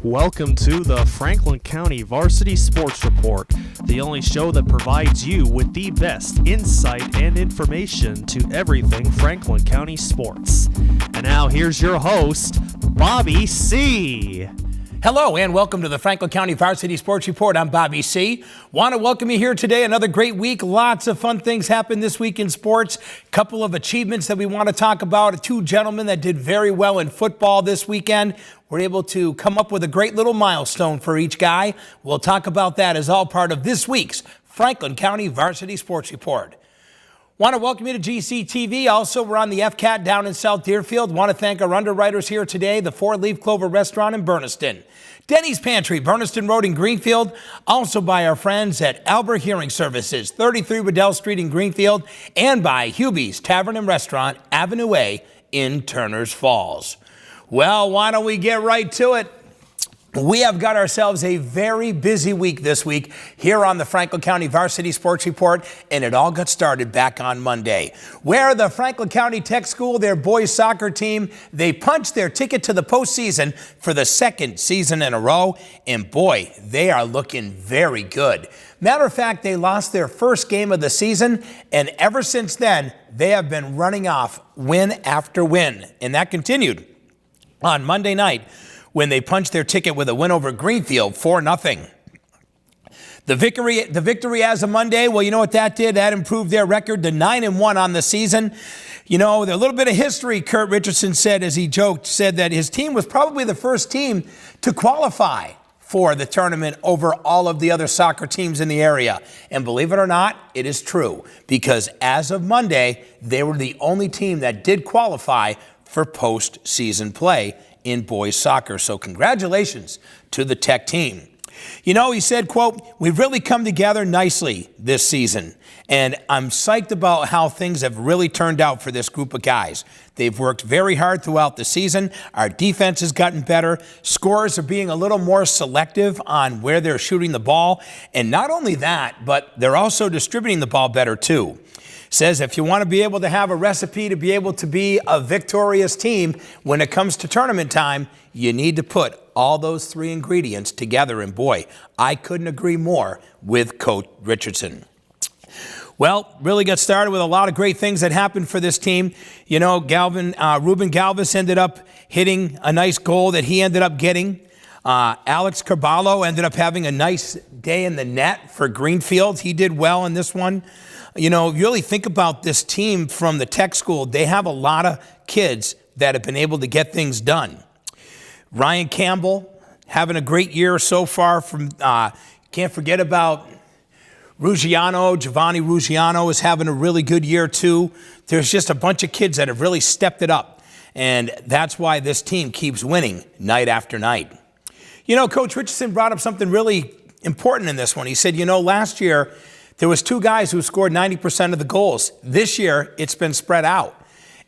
Welcome to the Franklin County Varsity Sports Report, the only show that provides you with the best insight and information to everything Franklin County sports. And now here's your host, Bobby C. Hello and welcome to the Franklin County Varsity Sports Report. I'm Bobby C. Want to welcome you here today. Another great week. Lots of fun things happened this week in sports. Couple of achievements that we want to talk about. Two gentlemen that did very well in football this weekend. We're able to come up with a great little milestone for each guy. We'll talk about that as all part of this week's Franklin County Varsity Sports Report. Want to welcome you to GCTV. Also, we're on the FCAT down in South Deerfield. Want to thank our underwriters here today, the 4-Leaf Clover Restaurant in Berniston, Denny's Pantry, Berniston Road in Greenfield. Also by our friends at Albert Hearing Services, 33 Waddell Street in Greenfield, and by Hubie's Tavern and Restaurant, Avenue A in Turners Falls. Well, why don't we get right to it? We have got ourselves a very busy week this week here on the Franklin County Varsity Sports Report, and it all got started back on Monday, where the Franklin County Tech School, their boys soccer team, they punched their ticket to the postseason for the second season in a row, and boy, they are looking very good. Matter of fact, they lost their first game of the season, and ever since then, they have been running off win after win, and that continued on Monday night, when they punched their ticket with a win over Greenfield 4-0. The victory as of Monday, well, you know what that did? That improved their record to 9-1 on the season. You know, a little bit of history, Kurt Richardson said as he joked, said that his team was probably the first team to qualify for the tournament over all of the other soccer teams in the area. And believe it or not, it is true, because as of Monday, they were the only team that did qualify for postseason play in boys soccer. So congratulations to the Tech team. You know, he said, quote, "We've really come together nicely this season, and I'm psyched about how things have really turned out for this group of guys. They've worked very hard throughout the season. Our defense has gotten better. Scorers are being a little more selective on where they're shooting the ball. And not only that, but they're also distributing the ball better too." Says if you want to be able to have a recipe to be able to be a victorious team when it comes to tournament time, you need to put all those three ingredients together. And boy, I couldn't agree more with Coach Richardson. Well, really got started with a lot of great things that happened for this team. You know, Ruben Galvis ended up hitting a nice goal that he ended up getting. Alex Carballo ended up having a nice day in the net for Greenfield. He did well in this one. You know, you really think about this team from the Tech School, they have a lot of kids that have been able to get things done. Ryan Campbell having a great year so far. Can't forget about Ruggiano. Giovanni Ruggiano is having a really good year too. There's just a bunch of kids that have really stepped it up, and that's why this team keeps winning night after night. You know, Coach Richardson brought up something really important in this one. He said, you know, last year, there was two guys who scored 90% of the goals. This year, it's been spread out.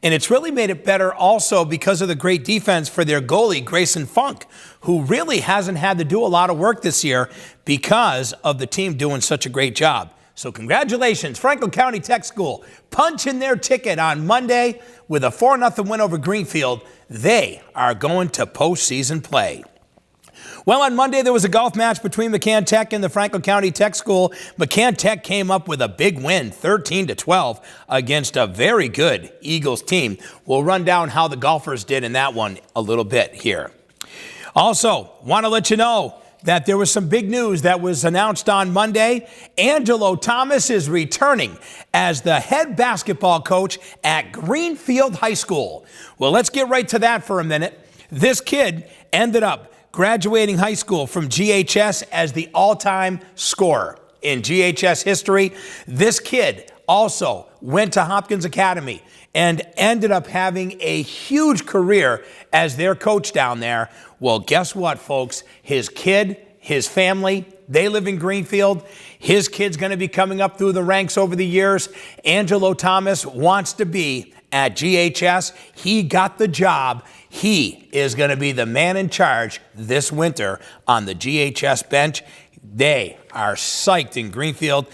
And it's really made it better also because of the great defense for their goalie, Grayson Funk, who really hasn't had to do a lot of work this year because of the team doing such a great job. So congratulations, Franklin County Tech School, punching their ticket on Monday with a 4-0 win over Greenfield. They are going to postseason play. Well, on Monday, there was a golf match between McCann Tech and the Franklin County Tech School. McCann Tech came up with a big win, 13-12, against a very good Eagles team. We'll run down how the golfers did in that one a little bit here. Also, want to let you know that there was some big news that was announced on Monday. Angelo Thomas is returning as the head basketball coach at Greenfield High School. Well, let's get right to that for a minute. This kid ended up graduating high school from GHS as the all-time scorer in GHS history. This kid also went to Hopkins Academy and ended up having a huge career as their coach down there. Well, guess what, folks? His kid, his family, they live in Greenfield. His kid's going to be coming up through the ranks over the years. Angelo Thomas wants to be at GHS. He got the job. He is going to be the man in charge this winter on the GHS bench. They are psyched in Greenfield.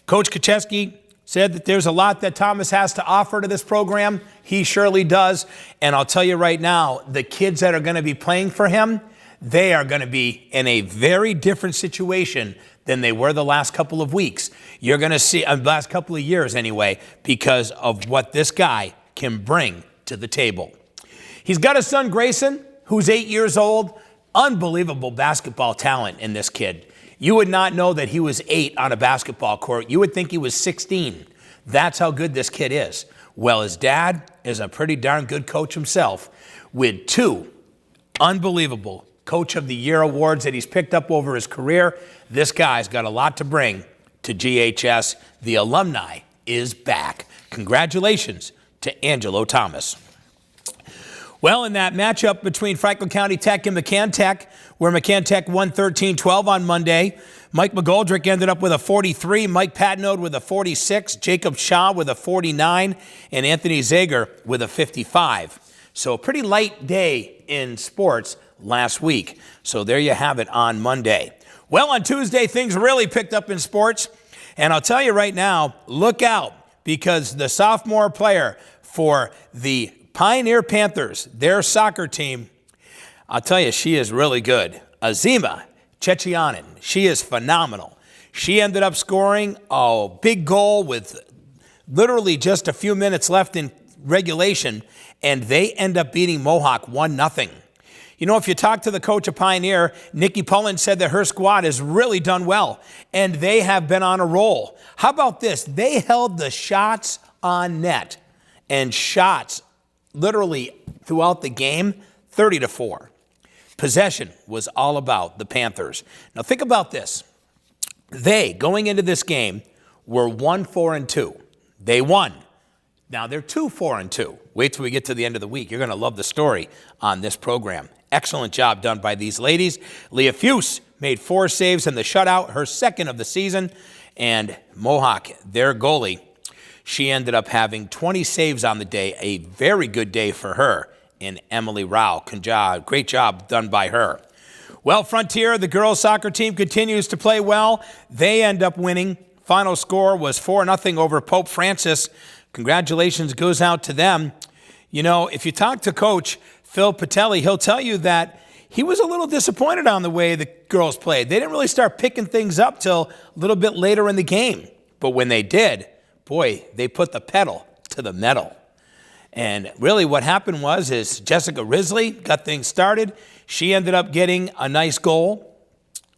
Coach Kacheski said that there's a lot that Thomas has to offer to this program. He surely does. And I'll tell you right now, the kids that are going to be playing for him, they are going to be in a very different situation than they were the last couple of weeks. You're going to see, last couple of years anyway, because of what this guy can bring to the table. He's got a son, Grayson, who's 8 years old. Unbelievable basketball talent in this kid. You would not know that he was 8 on a basketball court. You would think he was 16. That's how good this kid is. Well, his dad is a pretty darn good coach himself, with 2 unbelievable Coach of the Year awards that he's picked up over his career. This guy's got a lot to bring to GHS. The alumni is back. Congratulations to Angelo Thomas. Well, in that matchup between Franklin County Tech and McCann Tech, where McCann Tech won 13-12 on Monday, Mike McGoldrick ended up with a 43, Mike Patnode with a 46, Jacob Shaw with a 49, and Anthony Zager with a 55. So a pretty light day in sports last week. So there you have it on Monday. Well, on Tuesday, things really picked up in sports. And I'll tell you right now, look out, because the sophomore player for the Pioneer Panthers, their soccer team, I'll tell you, she is really good. Azima Chechianen, she is phenomenal. She ended up scoring a big goal with literally just a few minutes left in regulation, and they end up beating Mohawk 1-0. You know, if you talk to the coach of Pioneer, Nikki Pullen said that her squad has really done well, and they have been on a roll. How about this? They held the shots on net and shots literally throughout the game, 30-4. Possession was all about the Panthers. Now think about this. They, going into this game, were 1-4-2. They won. Now they're 2-4-2. Wait till we get to the end of the week. You're going to love the story on this program. Excellent job done by these ladies. Leah Fuse made 4 saves in the shutout, her second of the season. And Mohawk, their goalie, she ended up having 20 saves on the day, a very good day for her. And Emily Rao, great job done by her. Well, Frontier, the girls soccer team, continues to play well. They end up winning. Final score was 4-0 over Pope Francis. Congratulations goes out to them. You know, if you talk to Coach Phil Patelli, he'll tell you that he was a little disappointed on the way the girls played. They didn't really start picking things up till a little bit later in the game. But when they did, boy, they put the pedal to the metal. And really what happened is Jessica Risley got things started. She ended up getting a nice goal.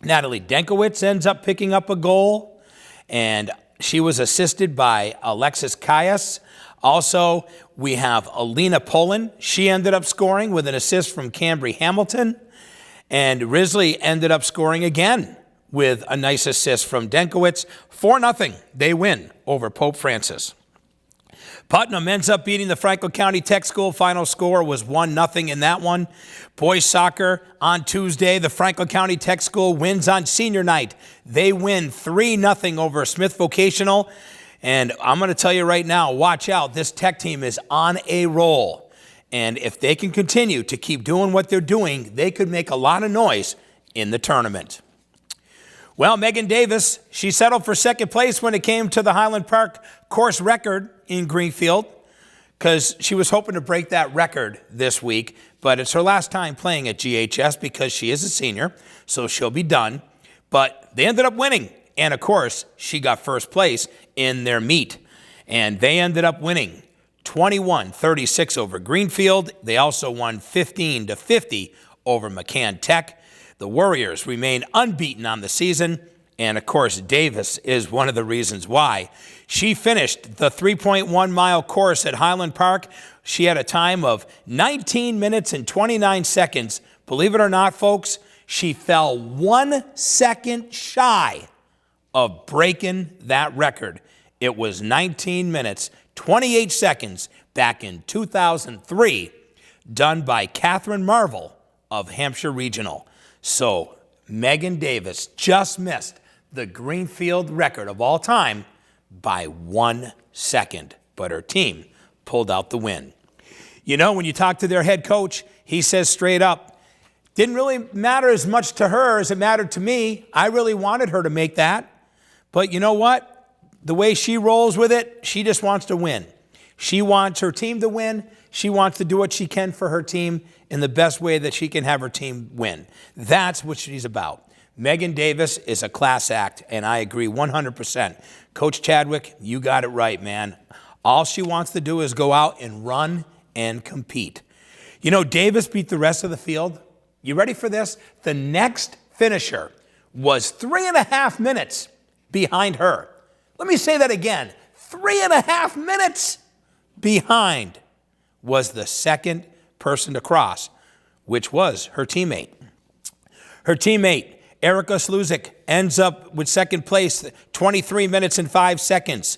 Natalie Denkowitz ends up picking up a goal. And she was assisted by Alexis Caius. Also, we have Alina Poland. She ended up scoring with an assist from Cambry Hamilton. And Risley ended up scoring again with a nice assist from Denkowitz. 4-0. They win over Pope Francis. Putnam ends up beating the Franklin County Tech School. Final score was 1-0 in that one. Boys soccer on Tuesday. The Franklin County Tech School wins on senior night. They win 3-0 over Smith Vocational. And I'm going to tell you right now, watch out. This Tech team is on a roll. And if they can continue to keep doing what they're doing, they could make a lot of noise in the tournament. Well, Megan Davis, she settled for second place when it came to the Highland Park course record in Greenfield, because she was hoping to break that record this week, but it's her last time playing at GHS because she is a senior, so she'll be done. But they ended up winning, and of course, she got first place in their meet, and they ended up winning 21-36 over Greenfield. They also won 15-50 over McCann Tech. The Warriors remain unbeaten on the season, and of course, Davis is one of the reasons why. She finished the 3.1-mile course at Highland Park. She had a time of 19 minutes and 29 seconds. Believe it or not, folks, she fell 1 second shy of breaking that record. It was 19 minutes, 28 seconds back in 2003, done by Catherine Marvel of Hampshire Regional. So Megan Davis just missed the Greenfield record of all time by 1 second, but her team pulled out the win. You know, when you talk to their head coach, he says straight up, didn't really matter as much to her as it mattered to me. I really wanted her to make that. But you know what? The way she rolls with it, she just wants to win. She wants her team to win. She wants to do what she can for her team in the best way that she can have her team win. That's what she's about. Megan Davis is a class act, and I agree 100%. Coach Chadwick, you got it right, man. All she wants to do is go out and run and compete. You know, Davis beat the rest of the field. You ready for this? The next finisher was 3.5 minutes behind her. Let me say that again. 3.5 minutes behind was the second person to cross, which was her teammate. Her teammate, Erica Sluzik, ends up with second place, 23 minutes and 5 seconds.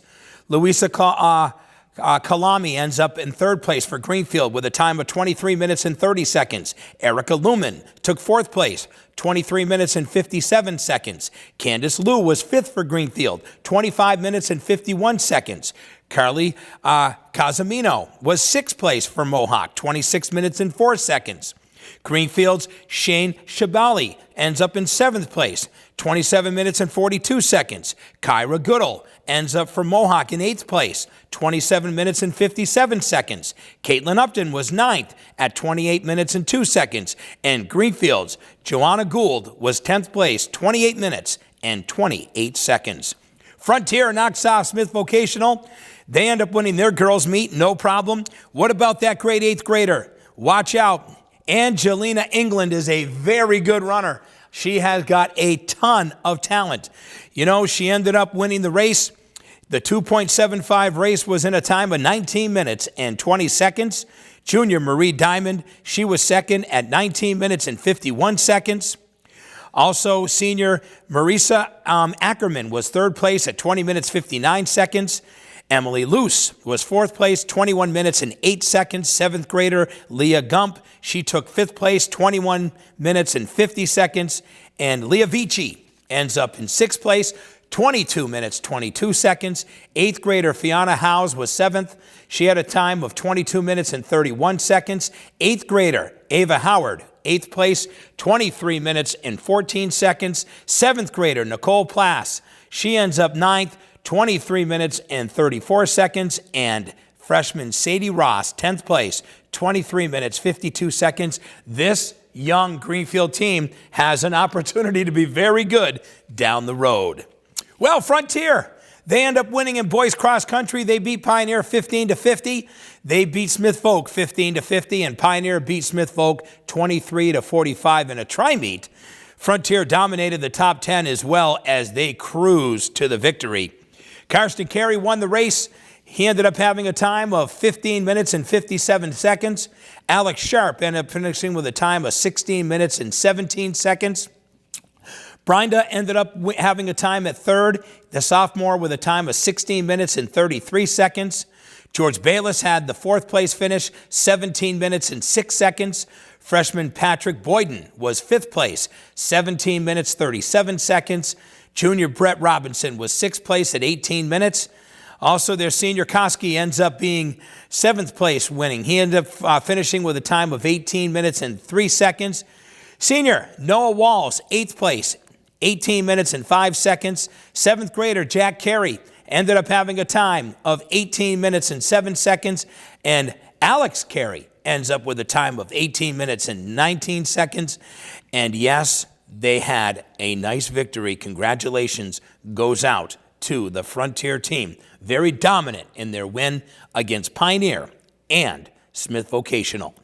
Luisa Kalami ends up in third place for Greenfield with a time of 23 minutes and 30 seconds. Erica Lumen took fourth place, 23 minutes and 57 seconds. Candace Liu was fifth for Greenfield, 25 minutes and 51 seconds. Carly Casamino was sixth place for Mohawk, 26 minutes and 4 seconds. Greenfield's Shane Shabali ends up in seventh place, 27 minutes and 42 seconds. Kyra Goodall ends up for Mohawk in eighth place, 27 minutes and 57 seconds. Caitlin Upton was ninth at 28 minutes and 2 seconds. And Greenfield's Joanna Gould was 10th place, 28 minutes and 28 seconds. Frontier knocks off Smith Vocational. They end up winning their girls' meet, no problem. What about that grade 8th grader? Watch out. Angelina England is a very good runner. She has got a ton of talent. You know, she ended up winning the race. The 2.75 race was in a time of 19 minutes and 20 seconds. Junior Marie Diamond, she was second at 19 minutes and 51 seconds. Also, senior Marisa Ackerman was third place at 20 minutes 59 seconds. Emily Luce was fourth place, 21 minutes and 8 seconds. Seventh grader Leah Gump, she took fifth place, 21 minutes and 50 seconds. And Leah Vici ends up in sixth place, 22 minutes, 22 seconds. Eighth grader Fiona Howes was seventh. She had a time of 22 minutes and 31 seconds. Eighth grader Ava Howard, eighth place, 23 minutes and 14 seconds. Seventh grader Nicole Plass, she ends up ninth, 23 minutes and 34 seconds. And freshman Sadie Ross, 10th place, 23 minutes, 52 seconds. This young Greenfield team has an opportunity to be very good down the road. Well, Frontier, they end up winning in boys cross country. They beat Pioneer 15-50. They beat Smith Folk 15-50, and Pioneer beat Smith Folk 23-45 in a tri-meet. Frontier dominated the top 10 as well as they cruised to the victory. Karsten Carey won the race. He ended up having a time of 15 minutes and 57 seconds. Alex Sharp ended up finishing with a time of 16 minutes and 17 seconds. Brinda ended up having a time at third, the sophomore, with a time of 16 minutes and 33 seconds. George Bayless had the fourth place finish, 17 minutes and 6 seconds. Freshman Patrick Boyden was fifth place, 17 minutes, 37 seconds. Junior Brett Robinson was sixth place at 18 minutes. Also, their senior Koski ends up being seventh place winning. He ended up finishing with a time of 18 minutes and 3 seconds. Senior Noah Walls, eighth place, 18 minutes and 5 seconds. Seventh grader Jack Carey ended up having a time of 18 minutes and 7 seconds. And Alex Carey ends up with a time of 18 minutes and 19 seconds. And yes, they had a nice victory. Congratulations goes out to the Frontier team. Very dominant in their win against Pioneer and Smith Vocational.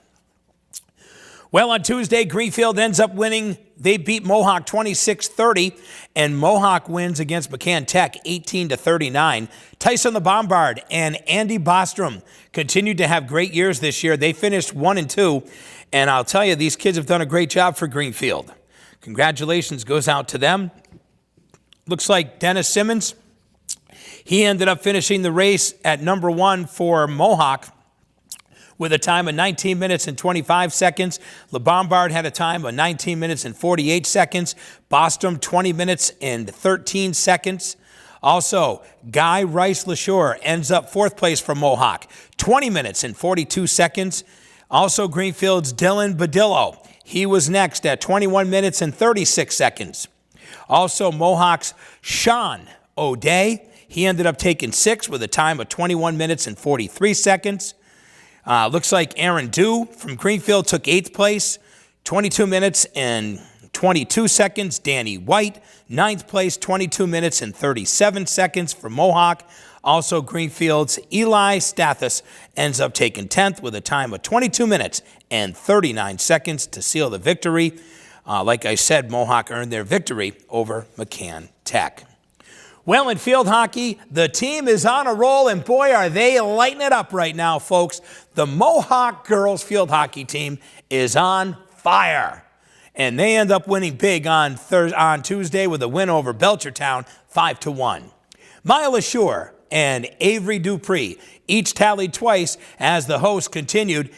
Well, on Tuesday, Greenfield ends up winning. They beat Mohawk 26-30, and Mohawk wins against McCann Tech 18-39. Tyson the Bombard and Andy Bostrom continued to have great years this year. They finished 1-2, and I'll tell you, these kids have done a great job for Greenfield. Congratulations goes out to them. Looks like Dennis Simmons, he ended up finishing the race at number 1 for Mohawk with a time of 19 minutes and 25 seconds. LeBombard had a time of 19 minutes and 48 seconds. Bostrom, 20 minutes and 13 seconds. Also, Guy Rice LaSure ends up fourth place for Mohawk, 20 minutes and 42 seconds. Also, Greenfield's Dylan Badillo, he was next at 21 minutes and 36 seconds. Also, Mohawk's Sean O'Day, he ended up taking sixth with a time of 21 minutes and 43 seconds. Looks like Aaron Dew from Greenfield took 8th place, 22 minutes and 22 seconds. Danny White, 9th place, 22 minutes and 37 seconds for Mohawk. Also, Greenfield's Eli Stathis ends up taking 10th with a time of 22 minutes and 39 seconds to seal the victory. Like I said, Mohawk earned their victory over McCann Tech. Well, in field hockey, the team is on a roll, and boy, are they lighting it up right now, folks. The Mohawk girls field hockey team is on fire, and they end up winning big on Tuesday with a win over Belchertown, 5-1. Maya LaSure and Avery Dupree each tallied twice as the hosts continued.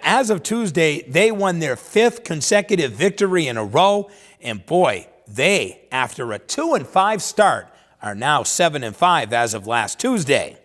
As of Tuesday, they won their 5th consecutive victory in a row, and boy, they, after a 2-5 start, are now 7-5 as of last Tuesday.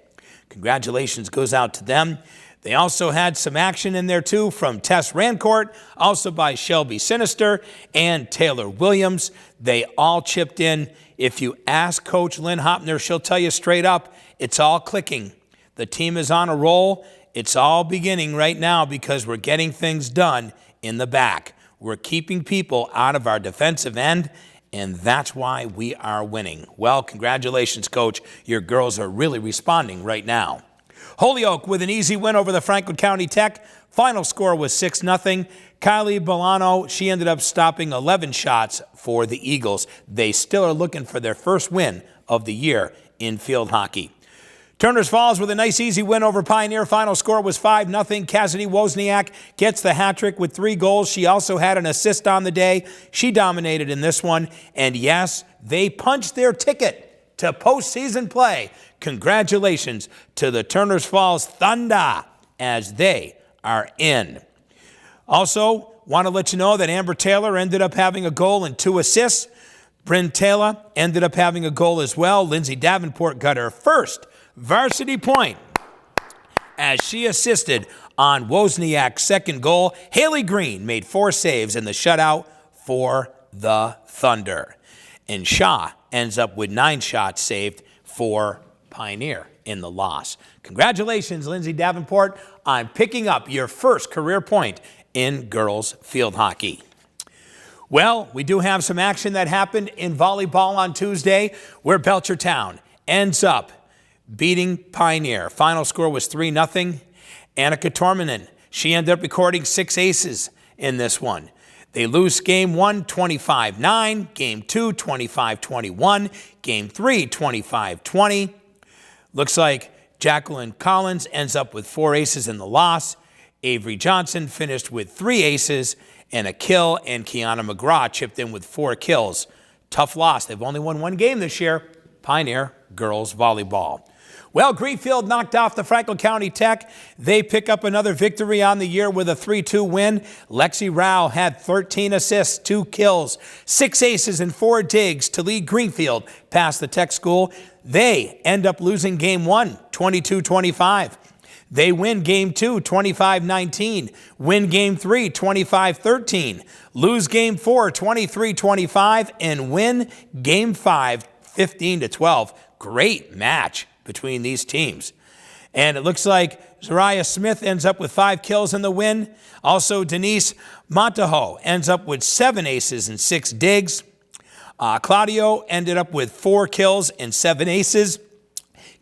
Congratulations goes out to them. They also had some action in there too from Tess Rancourt, also by Shelby Sinister and Taylor Williams. They all chipped in. If you ask Coach Lynn Hopner, she'll tell you straight up, it's all clicking. The team is on a roll. It's all beginning right now because we're getting things done in the back. We're keeping people out of our defensive end, and that's why we are winning. Well, congratulations, Coach. Your girls are really responding right now. Holyoke with an easy win over the Franklin County Tech. Final score was 6-0. Kylie Bolano, she ended up stopping 11 shots for the Eagles. They still are looking for their first win of the year in field hockey. Turners Falls with a nice easy win over Pioneer. Final score was 5-0. Cassidy Wozniak gets the hat trick with 3 goals. She also had an assist on the day. She dominated in this one. And yes, they punched their ticket to postseason play. Congratulations to the Turners Falls Thunder as they are in. Also, want to let you know that Amber Taylor ended up having a goal and 2 assists. Bryn Taylor ended up having a goal as well. Lindsay Davenport got her first varsity point as she assisted on Wozniak's second goal. Haley Green made 4 saves in the shutout for the Thunder. And Shaw ends up with 9 shots saved for Pioneer in the loss. Congratulations, Lindsay Davenport, on picking up your first career point in girls field hockey. Well, we do have some action that happened in volleyball on Tuesday where Belchertown ends up beating Pioneer. Final score was 3-0. Annika Tormanen, she ended up recording 6 aces in this one. They lose game 1, 25-9, game 2, 25-21, game 3, 25-20. Looks like Jacqueline Collins ends up with 4 aces in the loss. Avery Johnson finished with 3 aces and a kill, and Kiana McGraw chipped in with 4 kills. Tough loss. They've only won 1 game this year. Pioneer girls volleyball. Well, Greenfield knocked off the Franklin County Tech. They pick up another victory on the year with a 3-2 win. Lexi Rao had 13 assists, 2 kills, 6 aces, and 4 digs to lead Greenfield past the Tech school. They end up losing game 1, 22-25. They win game 2, 25-19. Win game 3, 25-13. Lose game 4, 23-25. And win game 5, 15-12. Great match between these teams. And it looks like Zariah Smith ends up with 5 kills in the win. Also, Denise Montajo ends up with 7 aces and 6 digs. Claudio ended up with 4 kills and 7 aces.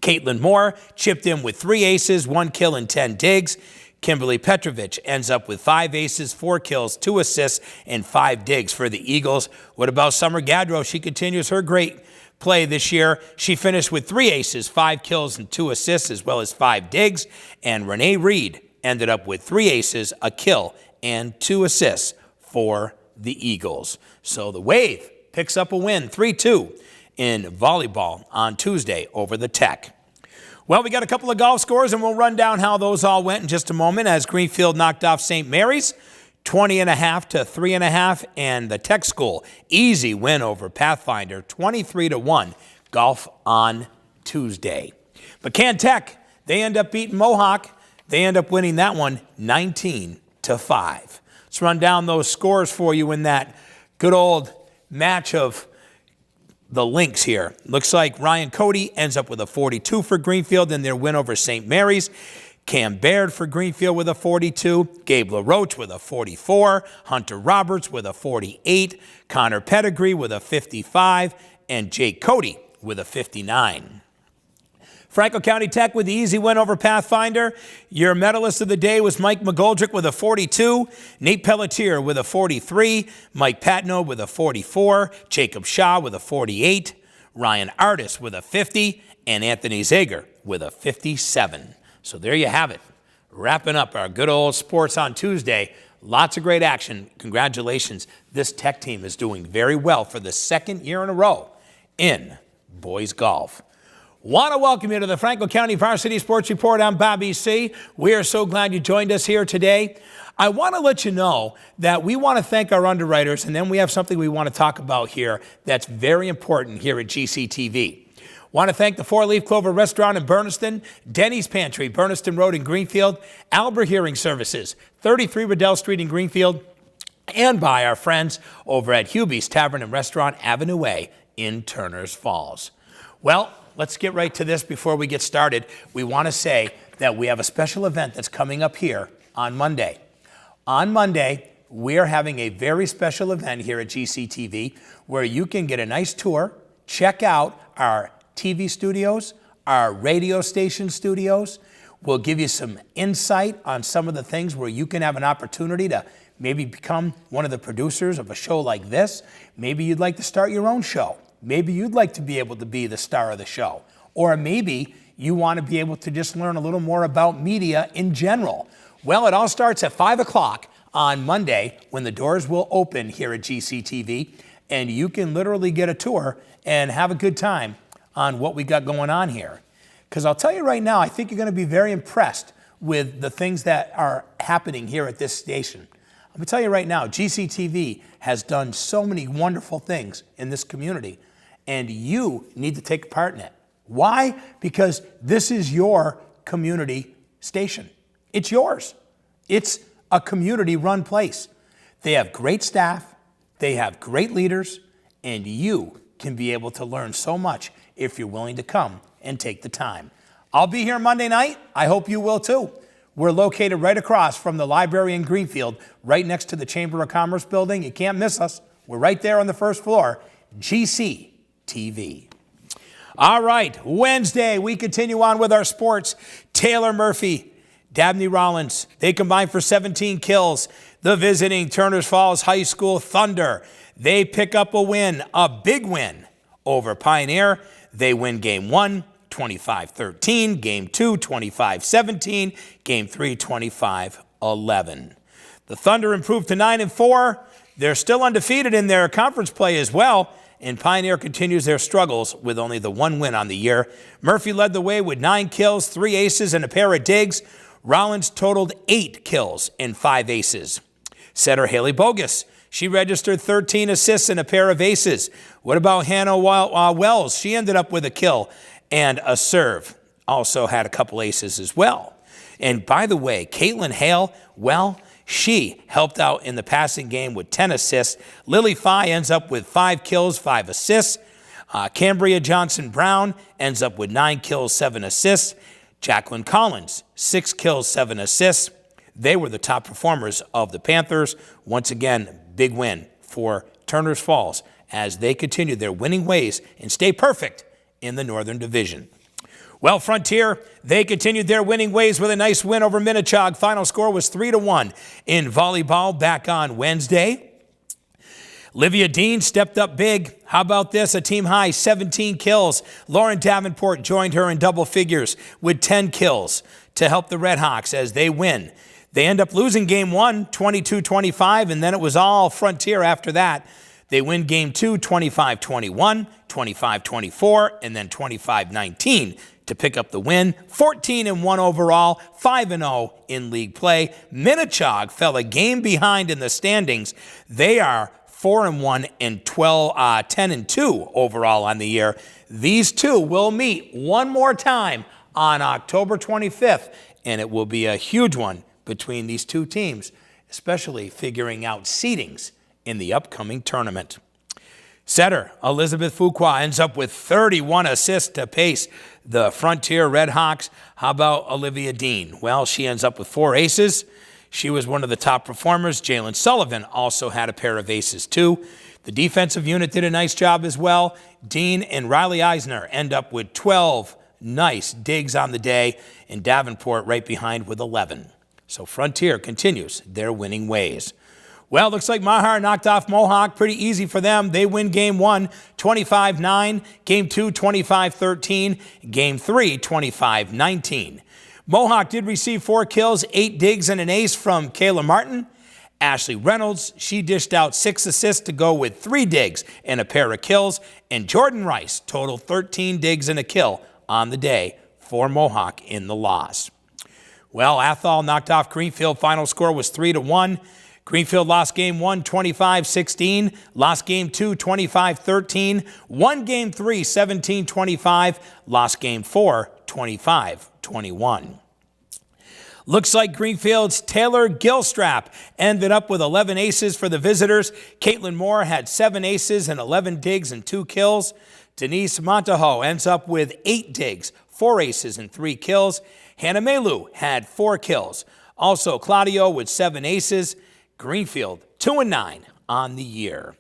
Caitlin Moore chipped in with 3 aces, 1 kill, and 10 digs. Kimberly Petrovich ends up with 5 aces, 4 kills, 2 assists, and 5 digs for the Eagles. What about Summer Gadro? She continues her great play this year. She finished with 3 aces, 5 kills, and 2 assists, as well as 5 digs. And Renee Reed ended up with 3 aces, a kill, and 2 assists for the Eagles. So the Wave picks up a win, 3-2 in volleyball on Tuesday over the Tech. Well, we got a couple of golf scores, and we'll run down how those all went in just a moment as Greenfield knocked off St. Mary's 20.5 to 3.5, and the Tech School easy win over Pathfinder 23-1 golf on Tuesday. McCann Tech, they end up beating Mohawk. They end up winning that one 19-5. Let's run down those scores for you in that good old match of the links here. Looks like Ryan Cody ends up with a 42 for Greenfield in their win over St. Mary's. Cam Baird for Greenfield with a 42. Gabe LaRoche with a 44. Hunter Roberts with a 48. Connor Pettigrew with a 55. And Jake Cody with a 59. Franklin County Tech with the easy win over Pathfinder. Your medalist of the day was Mike McGoldrick with a 42. Nate Pelletier with a 43. Mike Patno with a 44. Jacob Shaw with a 48. Ryan Artis with a 50. And Anthony Zager with a 57. So there you have it. Wrapping up our good old sports on Tuesday. Lots of great action. Congratulations. This Tech team is doing very well for the second year in a row in boys golf. Want to welcome you to the Franklin County Varsity Sports Report. I'm Bobby C. We are so glad you joined us here today. I want to let you know that we want to thank our underwriters, and then we have something we want to talk about here that's very important here at GCTV. Want to thank the Four Leaf Clover Restaurant in Berniston, Denny's Pantry, Berniston Road in Greenfield, Albert Hearing Services, 33 Riddell Street in Greenfield, and by our friends over at Hubie's Tavern and Restaurant, Avenue A in Turners Falls. Well, let's get right to this before we get started. We want to say that we have a special event that's coming up here on Monday. On Monday, we are having a very special event here at GCTV where you can get a nice tour, check out our TV studios, our radio station studios. We'll give you some insight on some of the things where you can have an opportunity to maybe become one of the producers of a show like this. Maybe you'd like to start your own show. Maybe you'd like to be able to be the star of the show. Or maybe you want to be able to just learn a little more about media in general. Well, it all starts at 5 o'clock on Monday when the doors will open here at GCTV, and you can literally get a tour and have a good time on what we got going on here. Because I'll tell you right now, I think you're going to be very impressed with the things that are happening here at this station. I'm going to tell you right now, GCTV has done so many wonderful things in this community, and you need to take part in it. Why? Because this is your community station. It's yours. It's a community-run place. They have great staff, they have great leaders, and you can be able to learn so much if you're willing to come and take the time. I'll be here Monday night. I hope you will too. We're located right across from the library in Greenfield, right next to the Chamber of Commerce building. You can't miss us. We're right there on the first floor, GCTV. All right, Wednesday, we continue on with our sports. Taylor Murphy, Dabney Rollins, they combine for 17 kills. The visiting Turners Falls High School Thunder, they pick up a win, a big win over Pioneer. They win game 1, 25-13, game 2, 25-17, game 3, 25-11. The Thunder improved to 9-4. They're still undefeated in their conference play as well, and Pioneer continues their struggles with only the one win on the year. Murphy led the way with 9 kills, 3 aces, and a pair of digs. Rollins totaled 8 kills and 5 aces. Setter Haley Bogus, she registered 13 assists and a pair of aces. What about Hannah Wells? She ended up with a kill and a serve. Also had a couple aces as well. And by the way, Caitlin Hale, well, she helped out in the passing game with 10 assists. Lily Fye ends up with 5 kills, 5 assists. Cambria Johnson-Brown ends up with 9 kills, 7 assists. Jacqueline Collins, 6 kills, 7 assists. They were the top performers of the Panthers. Once again, big win for Turners Falls as they continue their winning ways and stay perfect in the Northern Division. Well, Frontier, they continued their winning ways with a nice win over Minnechaug. Final score was 3-1 in volleyball back on Wednesday. Livia Dean stepped up big. How about this? A team high 17 kills. Lauren Davenport joined her in double figures with 10 kills to help the Redhawks as they win. They end up losing game 1, 22-25, and then it was all Frontier after that. They win game 2, 25-21, 25-24, and then 25-19 to pick up the win. 14-1 overall, 5-0 in league play. Minnechaug fell a game behind in the standings. They are 4-1 and 10-2 overall on the year. These two will meet one more time on October 25th, and it will be a huge one between these two teams, especially figuring out seedings in the upcoming tournament. Setter Elizabeth Fuqua ends up with 31 assists to pace the Frontier Redhawks. How about Olivia Dean? Well, she ends up with 4 aces. She was one of the top performers. Jalen Sullivan also had a pair of aces too. The defensive unit did a nice job as well. Dean and Riley Eisner end up with 12 nice digs on the day, and Davenport right behind with 11. So Frontier continues their winning ways. Well, looks like Mahar knocked off Mohawk. Pretty easy for them. They win Game 1, 25-9. Game 2, 25-13. Game 3, 25-19. Mohawk did receive 4 kills, 8 digs, and an ace from Kayla Martin. Ashley Reynolds, she dished out 6 assists to go with 3 digs and a pair of kills. And Jordan Rice totaled 13 digs and a kill on the day for Mohawk in the loss. Well, Athol knocked off Greenfield. Final score was 3-1. Greenfield lost Game 1, 25-16. Lost Game 2, 25-13. Won Game 3, 17-25. Lost Game 4, 25-21. Looks like Greenfield's Taylor Gilstrap ended up with 11 aces for the visitors. Caitlin Moore had 7 aces and 11 digs and 2 kills. Denise Montajo ends up with 8 digs, 4 aces and 3 kills. Hannah Melu had 4 kills. Also, Claudio with 7 aces. Greenfield 2-9 on the year.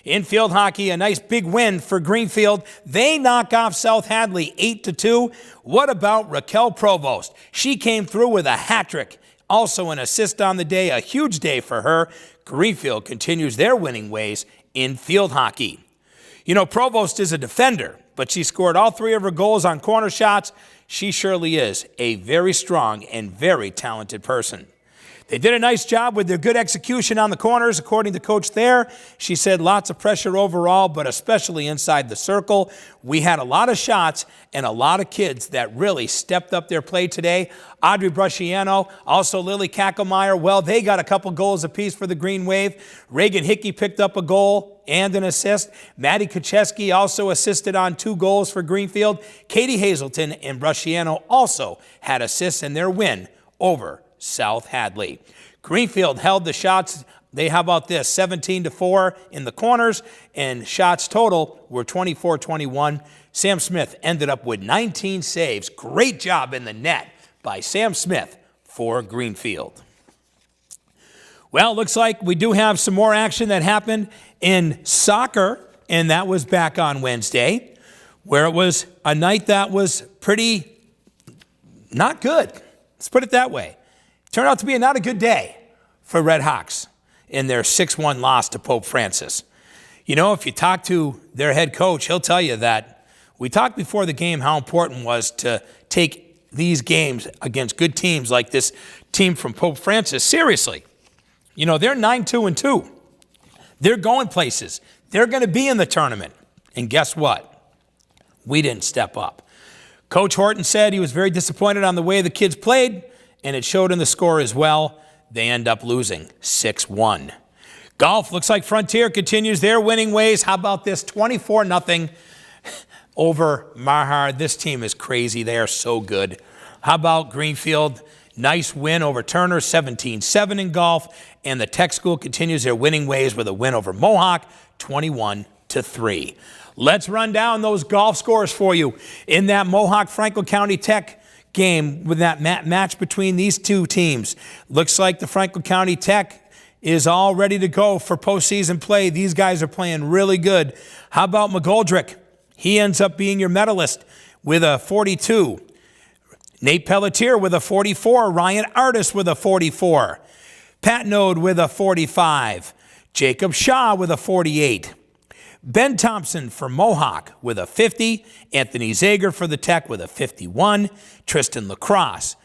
In field hockey, a nice big win for Greenfield. They knock off South Hadley 8-2. What about Raquel Provost? She came through with a hat trick. Also an assist on the day, a huge day for her. Greenfield continues their winning ways in field hockey. You know, Provost is a defender, but she scored all 3 of her goals on corner shots. She surely is a very strong and very talented person. They did a nice job with their good execution on the corners, according to Coach Thayer. She said lots of pressure overall, but especially inside the circle. We had a lot of shots and a lot of kids that really stepped up their play today. Audrey Brusciano, also Lily Kackelmeyer. Well, they got a couple goals apiece for the Green Wave. Reagan Hickey picked up a goal and an assist. Maddie Kucheski also assisted on 2 goals for Greenfield. Katie Hazelton and Brusciano also had assists in their win over South Hadley. Greenfield held the shots. How about this? 17-4 in the corners, and shots total were 24-21. Sam Smith ended up with 19 saves. Great job in the net by Sam Smith for Greenfield. Well, looks like we do have some more action that happened in soccer, and that was back on Wednesday, where it was a night that was pretty not good. Let's put it that way. Turned out to be not a good day for Red Hawks in their 6-1 loss to Pope Francis. You know, if you talk to their head coach, he'll tell you that we talked before the game how important it was to take these games against good teams like this team from Pope Francis seriously. You know, they're 9-2-2. They're going places. They're going to be in the tournament. And guess what? We didn't step up. Coach Horton said he was very disappointed on the way the kids played, and it showed in the score as well. They end up losing 6-1. Golf, looks like Frontier continues their winning ways. How about this? 24-0 over Mahar. This team is crazy. They are so good. How about Greenfield? Nice win over Turner, 17-7 in golf. And the Tech School continues their winning ways with a win over Mohawk, 21-3. Let's run down those golf scores for you. In that Mohawk-Franklin County Tech game with that match between these two teams. Looks like the Franklin County Tech is all ready to go for postseason play. These guys are playing really good. How about McGoldrick? He ends up being your medalist with a 42. Nate Pelletier with a 44. Ryan Artis with a 44. Pat Node with a 45. Jacob Shaw with a 48. Ben Thompson for Mohawk with a 50. Anthony Zager for the Tech with a 51. Tristan Lacrosse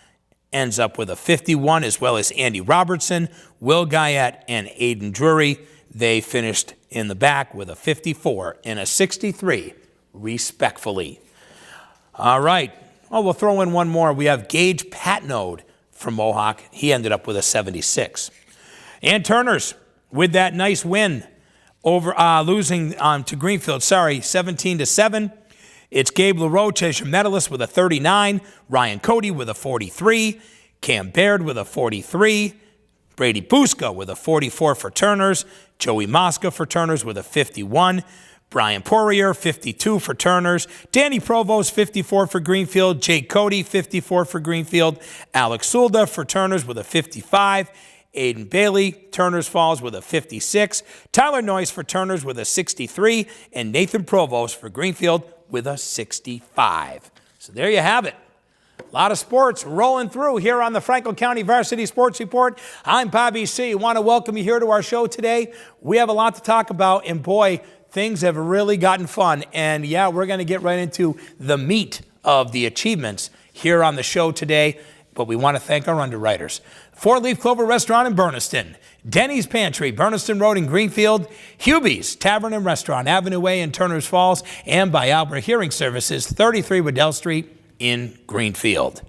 ends up with a 51, as well as Andy Robertson, Will Guyette, and Aiden Drury. They finished in the back with a 54 and a 63, respectfully. All right. Oh, we'll throw in one more. We have Gage Patnode from Mohawk. He ended up with a 76. And Turners with that nice win over losing to Greenfield, 17-7. It's Gabe LaRoche as your medalist with a 39, Ryan Cody with a 43, Cam Baird with a 43, Brady Busca with a 44 for Turners, Joey Mosca for Turners with a 51, Brian Poirier, 52 for Turners. Danny Provost, 54 for Greenfield. Jake Cody, 54 for Greenfield. Alex Sulda for Turners with a 55. Aiden Bailey, Turners Falls with a 56. Tyler Noyce for Turners with a 63. And Nathan Provost for Greenfield with a 65. So there you have it. A lot of sports rolling through here on the Franklin County Varsity Sports Report. I'm Bobby C. Want to welcome you here to our show today. We have a lot to talk about, and boy, things have really gotten fun. And yeah, we're going to get right into the meat of the achievements here on the show today. But we want to thank our underwriters. Four Leaf Clover Restaurant in Berniston, Denny's Pantry, Berniston Road in Greenfield, Hubie's Tavern and Restaurant, Avenue A in Turners Falls, and by Albert Hearing Services, 33 Waddell Street in Greenfield.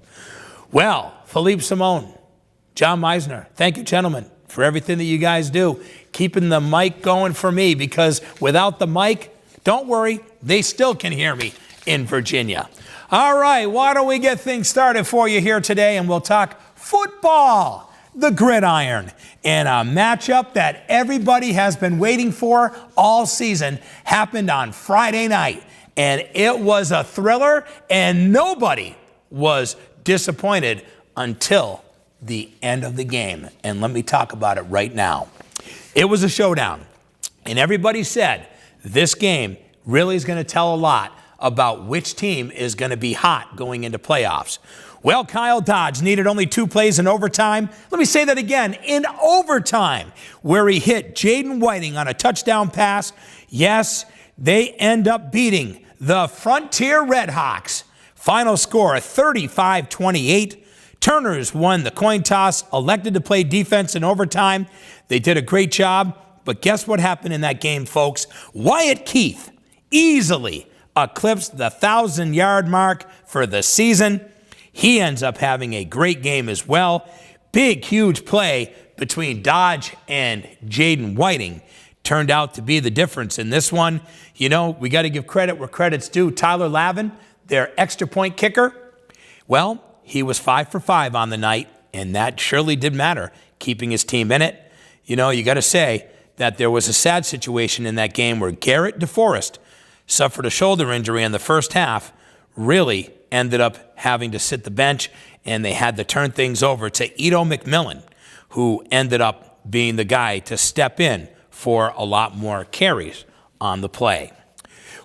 Well, Philippe Simone, John Meisner, thank you, gentlemen, for everything that you guys do. Keeping the mic going for me, because without the mic, don't worry, they still can hear me in Virginia. All right, why don't we get things started for you here today, and we'll talk football, the gridiron, and a matchup that everybody has been waiting for all season happened on Friday night. And it was a thriller, and nobody was disappointed until the end of the game. And let me talk about it right now. It was a showdown, and everybody said this game really is going to tell a lot about which team is going to be hot going into playoffs. Well, Kyle Dodge needed only 2 plays in overtime. Let me say that again, in overtime, where he hit Jaden Whiting on a touchdown pass. Yes, they end up beating the Frontier Redhawks. Final score, 35-28. Turners won the coin toss, elected to play defense in overtime. They did a great job, but guess what happened in that game, folks? Wyatt Keith easily eclipsed the 1,000-yard mark for the season. He ends up having a great game as well. Big, huge play between Dodge and Jaden Whiting turned out to be the difference in this one. You know, we got to give credit where credit's due. Tyler Lavin, their extra point kicker, well, he was 5 for 5 on the night, and that surely did matter, keeping his team in it. You know, you got to say that there was a sad situation in that game where Garrett DeForest suffered a shoulder injury in the first half, really ended up having to sit the bench, and they had to turn things over to Ito McMillan, who ended up being the guy to step in for a lot more carries on the play.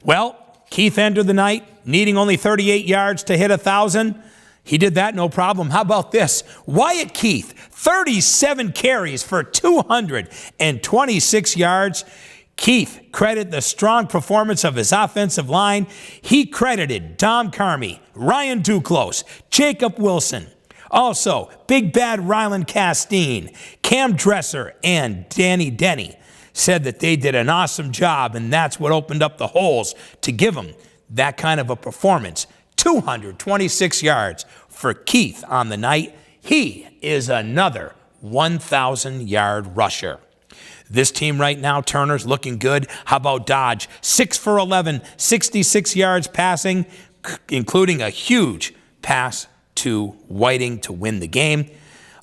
Well, Keith ended the night needing only 38 yards to hit 1,000. He did that no problem. How about this? Wyatt Keith, 37 carries for 226 yards. Keith credited the strong performance of his offensive line. He credited Dom Carmi, Ryan Duclos, Jacob Wilson, also Big Bad Ryland Castine, Cam Dresser, and Danny Denny. Said that they did an awesome job, and that's what opened up the holes to give them that kind of a performance. 226 yards for Keith on the night. He is another 1,000-yard rusher. This team right now, Turner's looking good. How about Dodge? 6 for 11, 66 yards passing, including a huge pass to Whiting to win the game.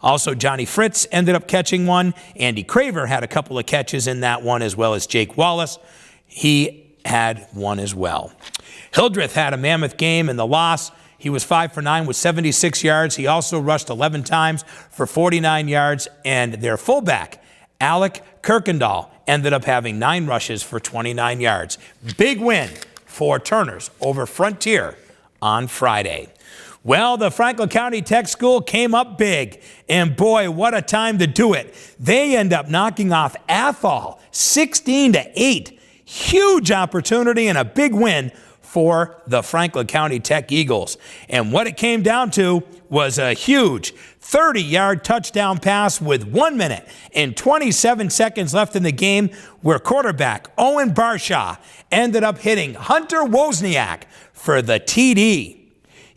Also, Johnny Fritz ended up catching one. Andy Craver had a couple of catches in that one, as well as Jake Wallace. He had one as well. Hildreth had a mammoth game in the loss. He was 5 for 9 with 76 yards. He also rushed 11 times for 49 yards. And their fullback, Alec Kirkendall, ended up having 9 rushes for 29 yards. Big win for Turners over Frontier on Friday. Well, the Franklin County Tech School came up big, and boy, what a time to do it. They end up knocking off Athol 16-8. Huge opportunity and a big win for the Franklin County Tech Eagles. And what it came down to was a huge 30-yard touchdown pass with 1 minute and 27 seconds left in the game, where quarterback Owen Barshaw ended up hitting Hunter Wozniak for the TD.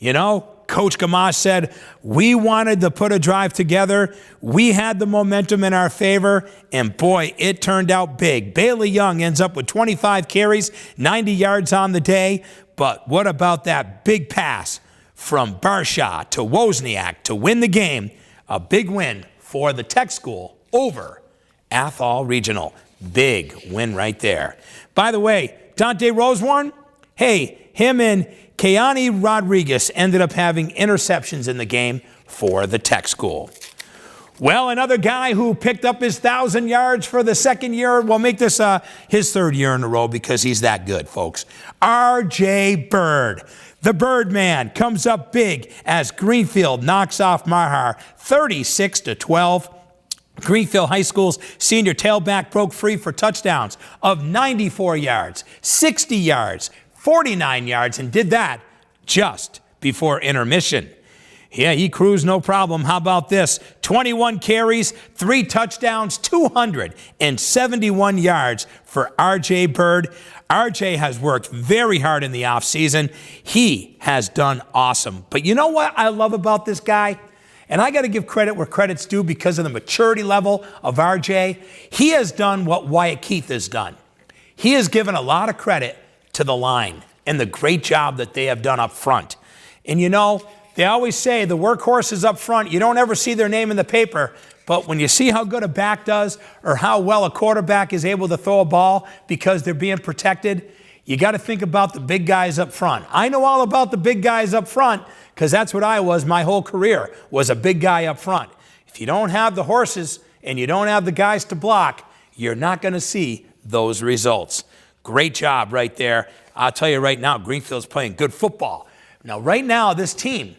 You know, Coach Gamache said, we wanted to put a drive together. We had the momentum in our favor, and boy, it turned out big. Bailey Young ends up with 25 carries, 90 yards on the day. But what about that big pass from Barshaw to Wozniak to win the game? A big win for the Tech School over Athol Regional. Big win right there. By the way, Dante Rosewarne, hey, him and Keani Rodriguez ended up having interceptions in the game for the Tech School. Well, another guy who picked up his 1,000 yards for the second year, we'll make this his third year in a row because he's that good, folks. R.J. Byrd. The Birdman comes up big as Greenfield knocks off Mahar 36-12. Greenfield High School's senior tailback broke free for touchdowns of 94 yards, 60 yards, 49 yards, and did that just before intermission. Yeah, he cruised no problem. How about this? 21 carries, 3 touchdowns, 271 yards for R.J. Byrd. R.J. has worked very hard in the offseason. He has done awesome. But you know what I love about this guy? And I got to give credit where credit's due because of the maturity level of R.J. He has done what Wyatt Keith has done. He has given a lot of credit to the line and the great job that they have done up front. And you know, they always say the workhorses up front, you don't ever see their name in the paper, but when you see how good a back does or how well a quarterback is able to throw a ball because they're being protected, you got to think about the big guys up front. I know all about the big guys up front because that's what I was my whole career, was a big guy up front. If you don't have the horses and you don't have the guys to block, you're not going to see those results. Great job right there. I'll tell you right now, Greenfield's playing good football. Now, right now, this team,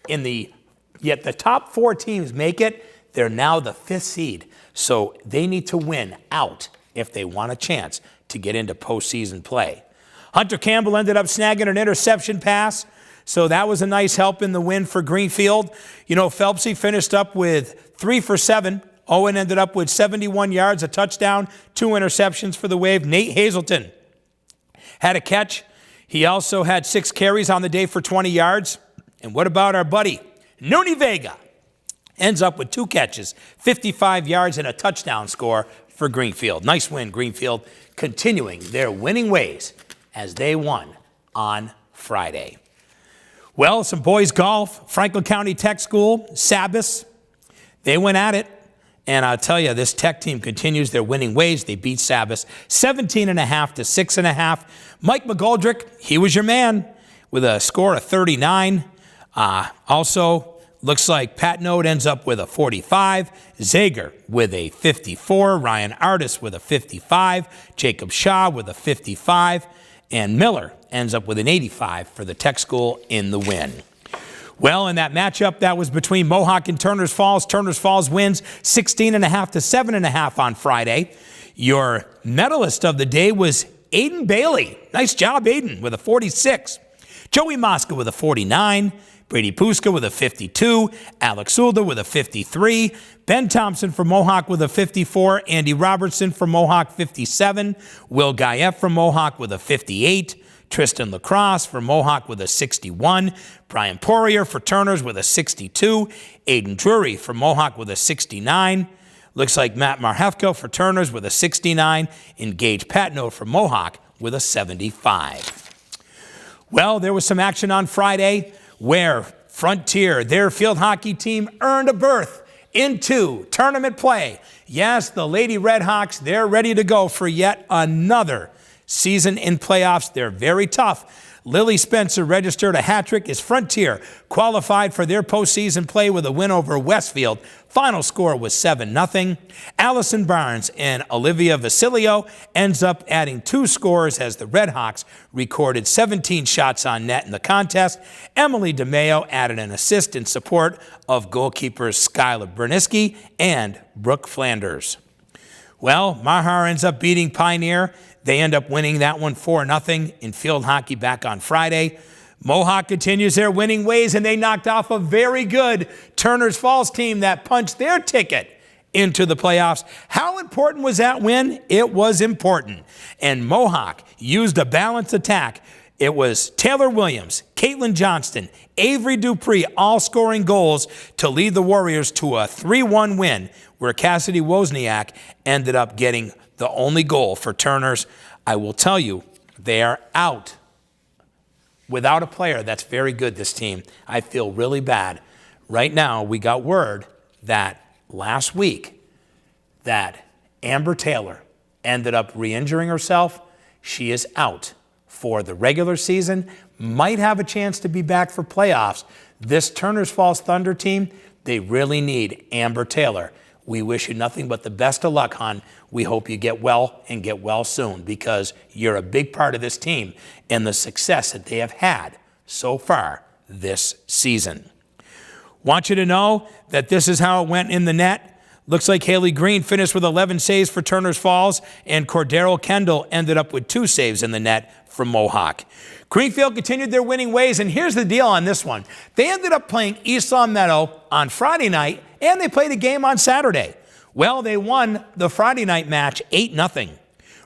yet the top 4 teams make it, they're now the 5th seed. So they need to win out if they want a chance to get into postseason play. Hunter Campbell ended up snagging an interception pass, so that was a nice help in the win for Greenfield. You know, Phelpsy finished up with 3 for 7. Owen ended up with 71 yards, a touchdown, 2 interceptions for the Wave. Nate Hazelton had a catch. He also had 6 carries on the day for 20 yards. And what about our buddy, Nuni Vega? Ends up with 2 catches, 55 yards, and a touchdown score for Greenfield. Nice win, Greenfield, continuing their winning ways as they won on Friday. Well, some boys golf, Franklin County Tech School, Sabas, they went at it. And I'll tell you, this Tech team continues their winning ways. They beat Sabas 17.5 to 6.5. Mike McGoldrick, he was your man with a score of 39. Also, looks like Pat Node ends up with a 45. Zager with a 54. Ryan Artis with a 55. Jacob Shaw with a 55. And Miller ends up with an 85 for the Tech School in the win. Well, in that matchup, that was between Mohawk and Turners Falls. Turners Falls wins 16.5 to 7.5 on Friday. Your medalist of the day was Aiden Bailey. Nice job, Aiden, with a 46. Joey Mosca with a 49. Brady Puska with a 52. Alex Sulda with a 53. Ben Thompson from Mohawk with a 54. Andy Robertson from Mohawk, 57. Will Guyette from Mohawk with a 58. Tristan Lacrosse for Mohawk with a 61. Brian Poirier for Turners with a 62. Aiden Drury for Mohawk with a 69. Looks like Matt Marhefko for Turners with a 69. And Gage Patno for Mohawk with a 75. Well, there was some action on Friday where Frontier, their field hockey team, earned a berth into tournament play. Yes, the Lady Redhawks, they're ready to go for yet another season in playoffs. They're very tough. Lily Spencer registered a hat trick as Frontier qualified for their postseason play with a win over Westfield. Final score was 7-0. Allison Barnes and Olivia Vasilio ends up adding 2 scores as the Redhawks recorded 17 shots on net in the contest. Emily DeMeo added an assist in support of goalkeepers Skylar Berniski and Brooke Flanders. Well, Mahar ends up beating Pioneer. They end up winning that one 4-0 in field hockey back on Friday. Mohawk continues their winning ways, and they knocked off a very good Turners Falls team that punched their ticket into the playoffs. How important was that win? It was important. And Mohawk used a balanced attack. It was Taylor Williams, Caitlin Johnston, Avery Dupree, all scoring goals to lead the Warriors to a 3-1 win, where Cassidy Wozniak ended up getting the only goal for Turners. I will tell you, they are out without a player that's very good, this team. I feel really bad. Right now, we got word that last week that Amber Taylor ended up re-injuring herself. She is out for the regular season, might have a chance to be back for playoffs. This Turner's Falls Thunder team, they really need Amber Taylor. We wish you nothing but the best of luck, hon. We hope you get well and get well soon, because you're a big part of this team and the success that they have had so far this season. Want you to know that this is how it went in the net. Looks like Haley Green finished with 11 saves for Turner's Falls, and Cordero Kendall ended up with 2 saves in the net for Mohawk. Greenfield continued their winning ways, and here's the deal on this one. They ended up playing East Long Meadow on Friday night, and they played a game on Saturday. Well, they won the Friday night match 8-0.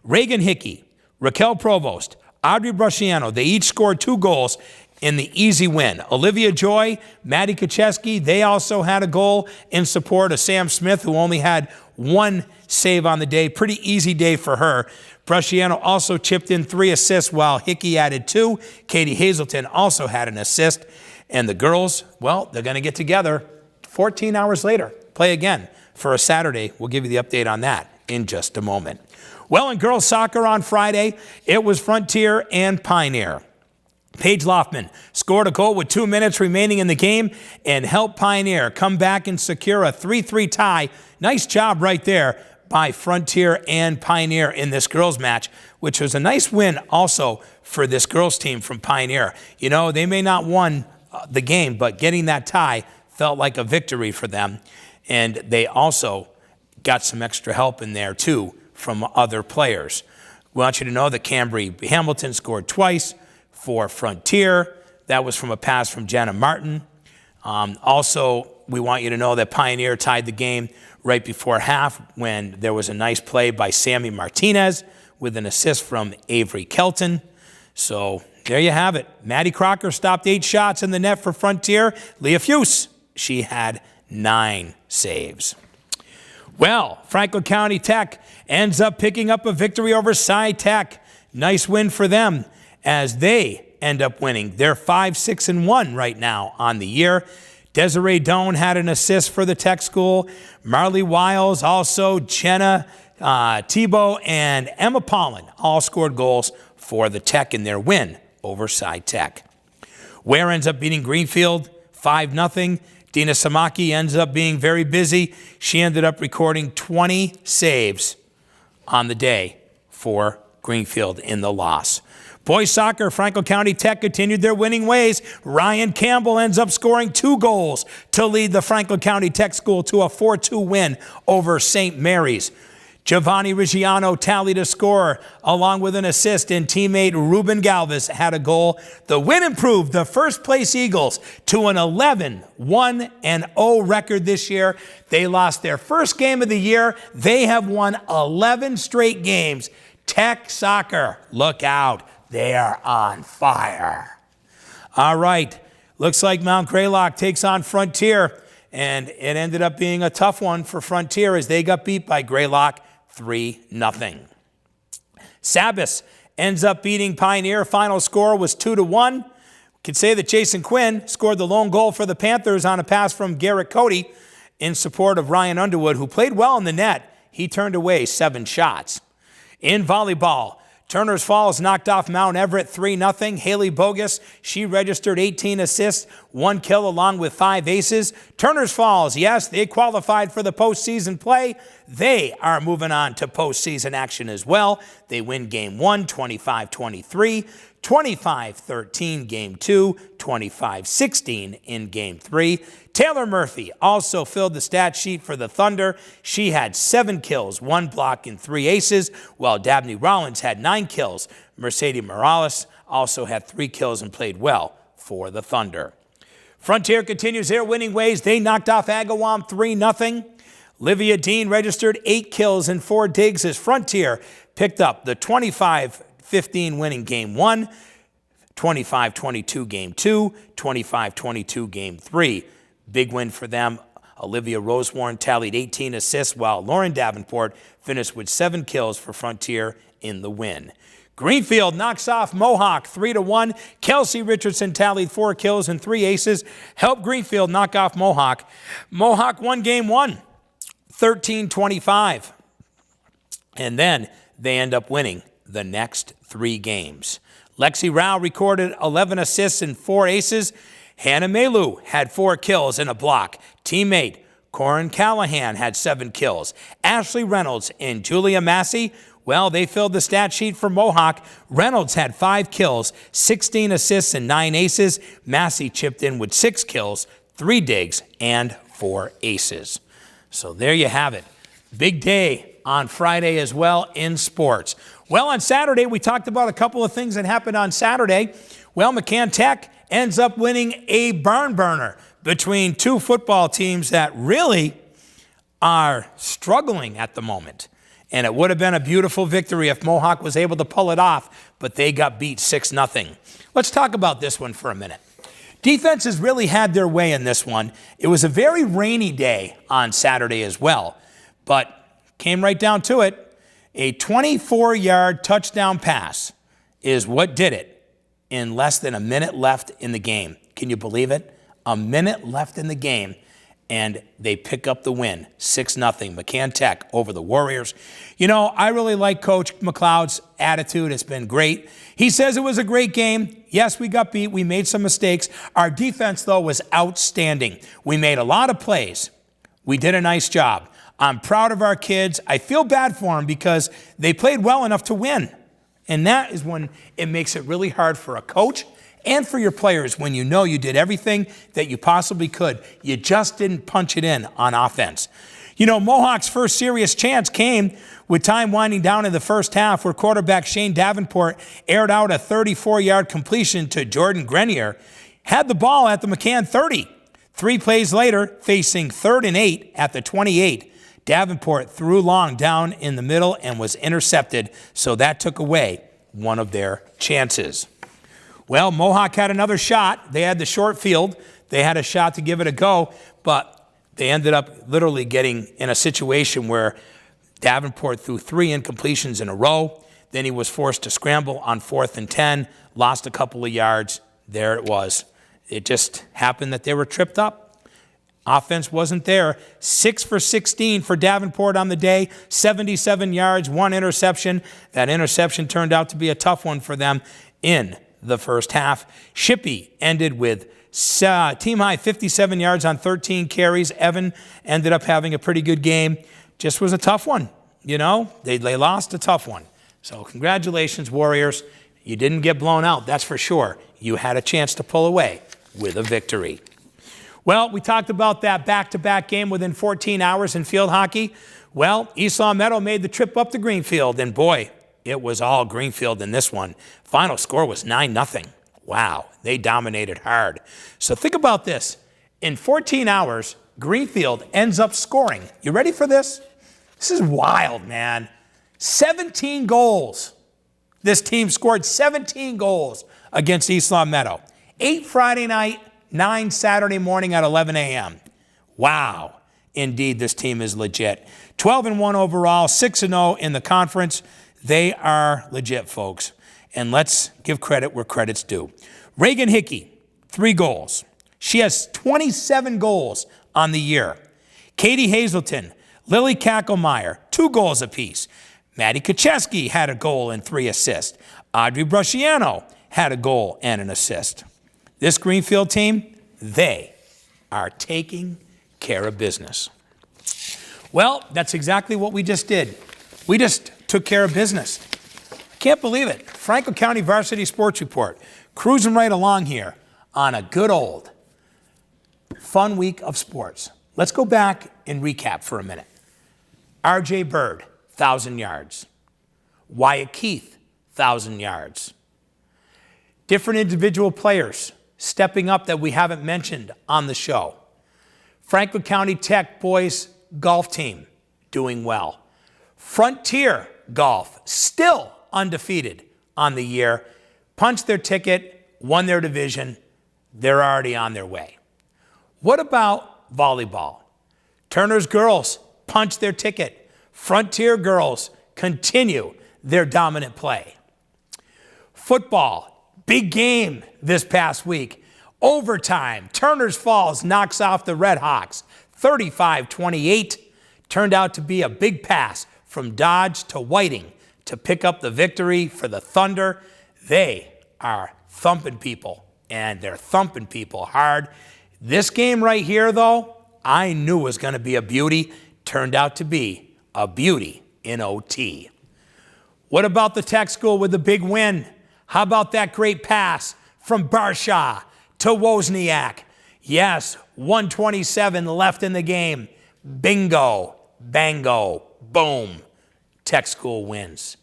Reagan Hickey, Raquel Provost, Audrey Brusciano, they each scored 2 goals in the easy win. Olivia Joy, Maddie Kacheski, they also had a goal in support of Sam Smith, who only had 1 save on the day. Pretty easy day for her. Brusciano also chipped in 3 assists, while Hickey added 2. Katie Hazelton also had an assist. And the girls, well, they're going to get together 14 hours later, play again for a Saturday. We'll give you the update on that in just a moment. Well, in girls soccer on Friday, it was Frontier and Pioneer. Paige Loftman scored a goal with 2 minutes remaining in the game and helped Pioneer come back and secure a 3-3 tie. Nice job right there by Frontier and Pioneer in this girls match, which was a nice win also for this girls team from Pioneer. You know, they may not won the game, but getting that tie felt like a victory for them. And they also got some extra help in there too from other players. We want you to know that Cambry Hamilton scored twice for Frontier. That was from a pass from Jenna Martin. Also, we want you to know that Pioneer tied the game right before half when there was a nice play by Sammy Martinez with an assist from Avery Kelton. So there you have it. Maddie Crocker stopped 8 shots in the net for Frontier. Leah Fuse, she had 9 saves. Well, Franklin County Tech ends up picking up a victory over Cy Tech. Nice win for them, as they end up winning. They're 5-6-1 right now on the year. Desiree Doan had an assist for the Tech school. Marley Wiles, also Jenna Tebow, and Emma Pollen all scored goals for the Tech in their win over Cy Tech. Ware ends up beating Greenfield 5-0. Dina Samaki ends up being very busy. She ended up recording 20 saves on the day for Greenfield in the loss. Boys soccer, Franklin County Tech continued their winning ways. Ryan Campbell ends up scoring 2 goals to lead the Franklin County Tech School to a 4-2 win over St. Mary's. Giovanni Reggiano tallied a score along with an assist, and teammate Ruben Galvis had a goal. The win improved the first-place Eagles to an 11-1-0 record this year. They lost their first game of the year. They have won 11 straight games. Tech soccer, look out. They are on fire. All right. Looks like Mount Greylock takes on Frontier, and it ended up being a tough one for Frontier as they got beat by Greylock 3-0. Sabas ends up beating Pioneer. Final score was 2-1. We can say that Jason Quinn scored the lone goal for the Panthers on a pass from Garrett Cody in support of Ryan Underwood, who played well in the net. He turned away 7 shots. In volleyball, Turner's Falls knocked off Mount Everett 3-0. Haley Bogus, she registered 18 assists, 1 kill along with 5 aces. Turner's Falls, yes, they qualified for the postseason play. They are moving on to postseason action as well. They win Game 1, 25-23. 25-13 Game 2, 25-16 in Game 3. Taylor Murphy also filled the stat sheet for the Thunder. She had 7 kills, 1 block, and 3 aces, while Dabney Rollins had 9 kills. Mercedes Morales also had 3 kills and played well for the Thunder. Frontier continues their winning ways. They knocked off Agawam 3-0. Livia Dean registered 8 kills and 4 digs as Frontier picked up the 25-15 win in Game 1, 25-22 Game 2, 25-22 Game 3. Big win for them. Olivia Rosewarne tallied 18 assists, while Lauren Davenport finished with 7 kills for Frontier in the win. Greenfield knocks off Mohawk 3-1. Kelsey Richardson tallied 4 kills and 3 aces, helped Greenfield knock off Mohawk. Mohawk won Game 1, 13-25. And then they end up winning the next 3 games. Lexi Rao recorded 11 assists and 4 aces. Hannah Melu had 4 kills and a block. Teammate Corin Callahan had 7 kills. Ashley Reynolds and Julia Massey, well, they filled the stat sheet for Mohawk. Reynolds had 5 kills, 16 assists, and 9 aces. Massey chipped in with 6 kills, 3 digs, and 4 aces. So there you have it. Big day on Friday as well in sports. Well, on Saturday, we talked about a couple of things that happened on Saturday. Well, McCann Tech ends up winning a barn burner between 2 football teams that really are struggling at the moment. And it would have been a beautiful victory if Mohawk was able to pull it off, but they got beat 6-0. Let's talk about this one for a minute. Defenses really had their way in this one. It was a very rainy day on Saturday as well, but came right down to it. A 24-yard touchdown pass is what did it in less than a minute left in the game. Can you believe it? A minute left in the game, and they pick up the win, 6-0, McCann Tech over the Warriors. You know, I really like Coach McLeod's attitude. It's been great. He says it was a great game. Yes, we got beat. We made some mistakes. Our defense, though, was outstanding. We made a lot of plays. We did a nice job. I'm proud of our kids. I feel bad for them because they played well enough to win. And that is when it makes it really hard for a coach and for your players when you know you did everything that you possibly could. You just didn't punch it in on offense. You know, Mohawk's first serious chance came with time winding down in the first half where quarterback Shane Davenport aired out a 34-yard completion to Jordan Grenier, had the ball at the McCann 30. 3 plays later, facing 3rd and 8 at the 28, Davenport threw long down in the middle and was intercepted, so that took away one of their chances. Well, Mohawk had another shot. They had the short field. They had a shot to give it a go, but they ended up literally getting in a situation where Davenport threw 3 incompletions in a row. Then he was forced to scramble on 4th and 10, lost a couple of yards. There it was. It just happened that they were tripped up. Offense wasn't there. 6 for 16 for Davenport on the day, 77 yards, 1 interception. That interception turned out to be a tough one for them in the first half. Shippey ended with team-high 57 yards on 13 carries. Evan ended up having a pretty good game. Just was a tough one. You know, they lost a tough one. So congratulations, Warriors. You didn't get blown out, that's for sure. You had a chance to pull away with a victory. Well, we talked about that back-to-back game within 14 hours in field hockey. Well, East Long Meadow made the trip up to Greenfield, and boy, it was all Greenfield in this one. Final score was 9-0. Wow, they dominated hard. So think about this. In 14 hours, Greenfield ends up scoring. You ready for this? This is wild, man. 17 goals. This team scored 17 goals against East Long Meadow. 8 Friday night, 9 Saturday morning at 11 a.m. Wow. Indeed, this team is legit. 12-1 overall, 6-0 in the conference. They are legit, folks. And let's give credit where credit's due. Reagan Hickey, 3 goals. She has 27 goals on the year. Katie Hazelton, Lily Kackelmeyer, 2 goals apiece. Maddie Kacheski had a goal and 3 assists. Audrey Brusciano had a goal and an assist. This Greenfield team, they are taking care of business. Well, that's exactly what we just did. We just took care of business. Can't believe it. Franklin County Varsity Sports Report, cruising right along here on a good old fun week of sports. Let's go back and recap for a minute. R.J. Byrd, 1,000 yards. Wyatt Keith, 1,000 yards. Different individual players stepping up that we haven't mentioned on the show. Franklin County Tech boys golf team doing well. Frontier Golf still undefeated on the year. Punched their ticket, won their division. They're already on their way. What about volleyball? Turner's girls punched their ticket. Frontier girls continue their dominant play. Football. Big game this past week. Overtime. Turner's Falls knocks off the Red Hawks. 35-28. Turned out to be a big pass from Dodge to Whiting to pick up the victory for the Thunder. They are thumping people, and they're thumping people hard. This game right here, though, I knew was going to be a beauty. Turned out to be a beauty in OT. What about the Tech School with the big win? How about that great pass from Barsha to Wozniak? Yes, 1:27 left in the game. Bingo, bango, boom. Tech School wins.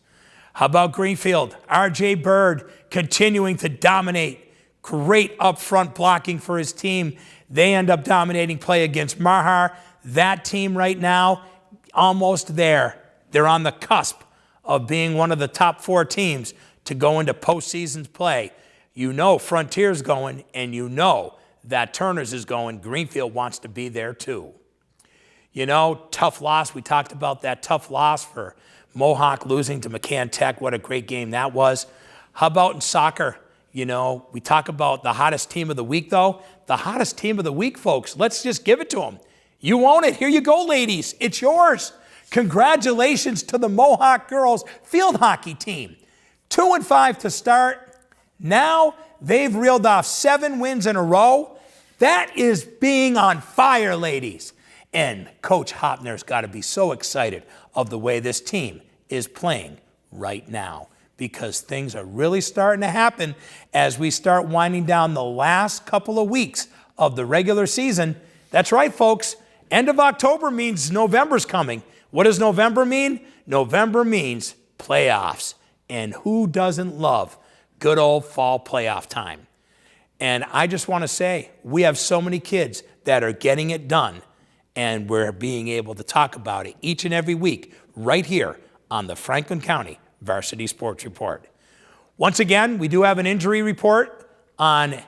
How about Greenfield? R.J. Byrd continuing to dominate. Great upfront blocking for his team. They end up dominating play against Mahar. That team right now, almost there. They're on the cusp of being one of the top 4 teams to go into postseason play. You know Frontier's going, and you know that Turner's is going. Greenfield wants to be there too. You know, tough loss. We talked about that tough loss for Mohawk losing to McCann Tech. What a great game that was. How about in soccer? You know, we talk about the hottest team of the week, though. The hottest team of the week, folks. Let's just give it to them. You own it. Here you go, ladies. It's yours. Congratulations to the Mohawk girls field hockey team. 2-5 to start. Now they've reeled off 7 wins in a row. That is being on fire, ladies. And Coach Hopner's got to be so excited of the way this team is playing right now, because things are really starting to happen as we start winding down the last couple of weeks of the regular season. That's right, folks. End of October means November's coming. What does November mean? November means playoffs. And who doesn't love good old fall playoff time? And I just want to say, we have so many kids that are getting it done, and we're being able to talk about it each and every week right here on the Franklin County Varsity Sports Report. Once again, we do have an injury report on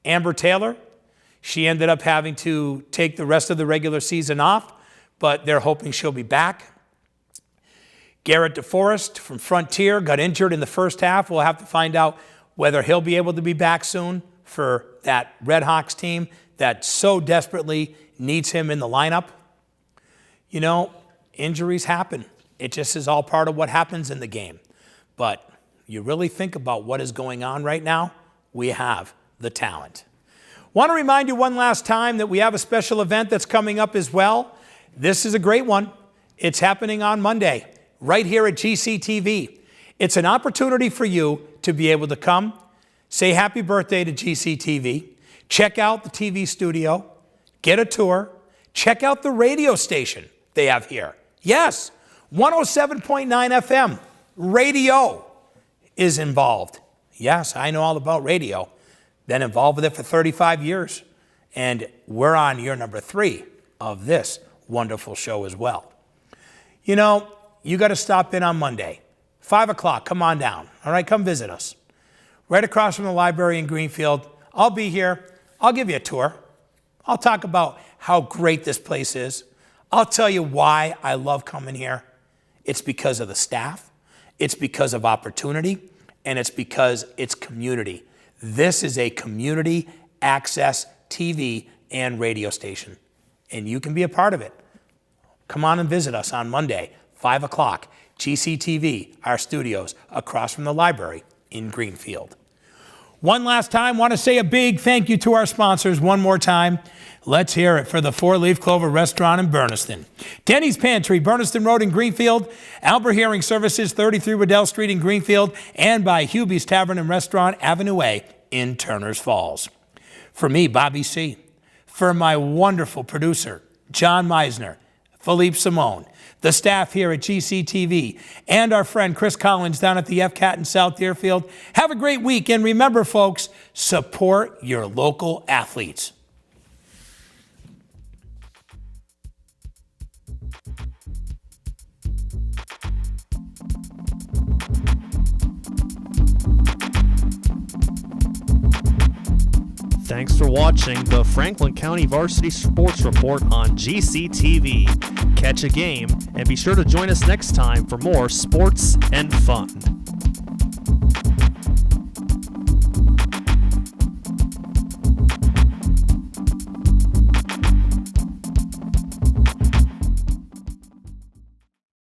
Amber Taylor. She ended up having to take the rest of the regular season off, but they're hoping she'll be back. Garrett DeForest from Frontier got injured in the first half. We'll have to find out whether he'll be able to be back soon for that Red Hawks team that so desperately needs him in the lineup. You know, injuries happen. It just is all part of what happens in the game. But you really think about what is going on right now, we have the talent. Want to remind you one last time that we have a special event that's coming up as well. This is a great one. It's happening on Monday, right here at GCTV. It's an opportunity for you to be able to come, say happy birthday to GCTV, check out the TV studio, get a tour, check out the radio station they have here. Yes, 107.9 FM. Radio is involved. Yes, I know all about radio. Been involved with it for 35 years. And we're on year number 3 of this wonderful show as well. You know, you got to stop in on Monday. 5 o'clock, come on down. All right, come visit us. Right across from the library in Greenfield. I'll be here. I'll give you a tour. I'll talk about how great this place is. I'll tell you why I love coming here. It's because of the staff. It's because of opportunity. And it's because it's community. This is a community access TV and radio station. And you can be a part of it. Come on and visit us on Monday, 5 o'clock. GCTV, our studios across from the library in Greenfield. One last time, want to say a big thank you to our sponsors one more time. Let's hear it for the 4-Leaf Clover Restaurant in Berniston. Denny's Pantry, Berniston Road in Greenfield. Albert Hearing Services, 33 Riddell Street in Greenfield. And by Hubie's Tavern and Restaurant, Avenue A in Turners Falls. For me, Bobby C. For my wonderful producer, John Meisner, Philippe Simone, the staff here at GCTV, and our friend Chris Collins down at the FCAT in South Deerfield. Have a great week, and remember, folks, support your local athletes. Thanks for watching the Franklin County Varsity Sports Report on GCTV. Catch a game and be sure to join us next time for more sports and fun.